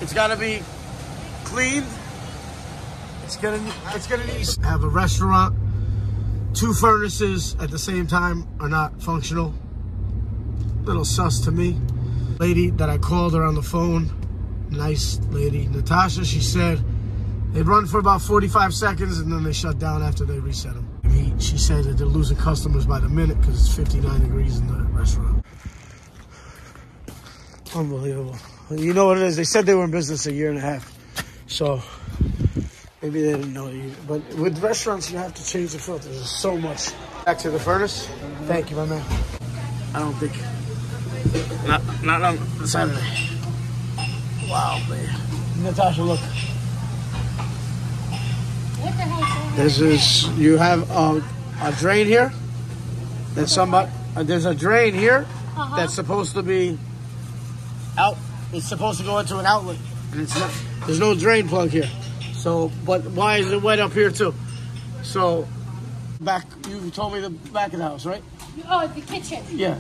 It's got to be cleaned. It's gonna need to have a restaurant. 2 furnaces at the same time are not functional. Little sus to me. Lady that I called her on the phone, nice lady, Natasha, she said they run for about 45 seconds and then they shut down after they reset them. She said that they're losing customers by the minute because it's 59 degrees in the restaurant. Unbelievable. You know what it is? They said they were in business a year and a half. So maybe they didn't know either. But with restaurants, you have to change the filters. There's so much. Back to the furnace. Thank you, my man. I don't think. Not on the Saturday. Wow, man. Natasha, look. What the hell is going on? This is, you have a drain here. That's somebody. There's a drain here that's supposed to be out. It's supposed to go into an outlet, and it's not. There's no drain plug here. So, but why is it wet up here too? So, back. You told me the back of the house, right? Oh, the kitchen. Yeah.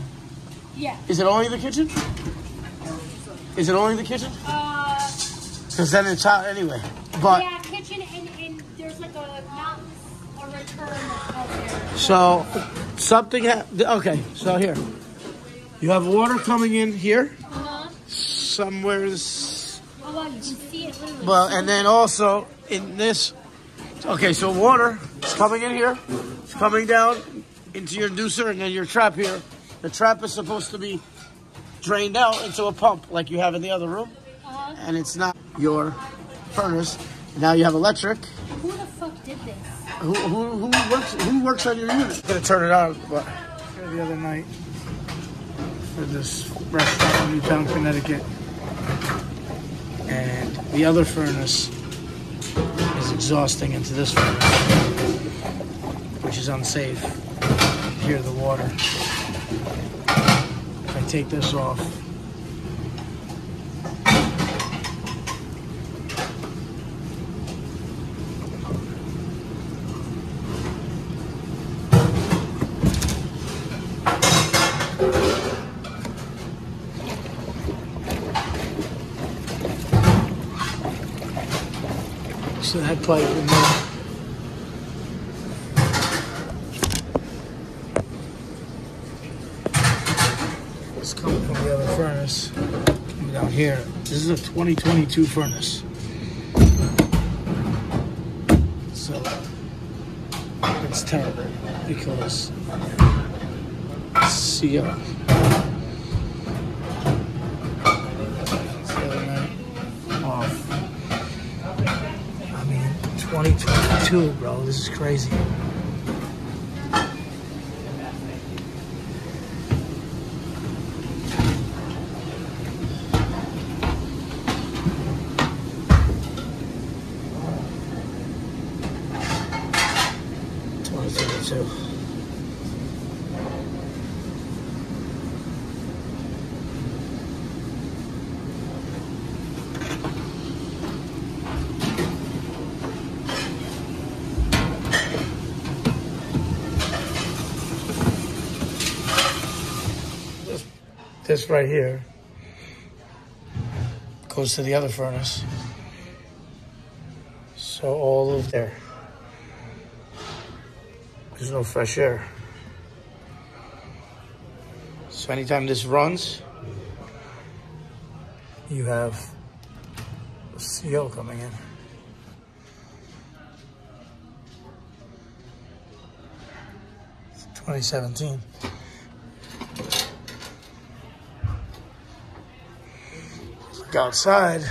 Yeah. Is it only the kitchen? Is it only the kitchen? Because then it's hot anyway. But yeah, kitchen and there's like a return out there. So something. Okay. So here, you have water coming in here. Somewhere. Oh, wow, you can see it literally. Well, and then also in this. Okay, so water is coming in here. It's coming down into your inducer and then your trap here. The trap is supposed to be drained out into a pump like you have in the other room. And it's not your furnace. Now you have electric. Who the fuck did this? Who works on your unit? I'm gonna turn it on, but the other night for this restaurant in Newtown, Connecticut. And the other furnace is exhausting into this furnace, which is unsafe. Hear the water. If I take this off, so that pipe in there. It's coming from the other furnace. Coming down here. This is a 2022 furnace. So it's terrible because it's CO. Off. 2022, bro. This is crazy. This right here goes to the other furnace. So all of there. There's no fresh air. So anytime this runs, you have CO coming in. It's 2017. Look outside.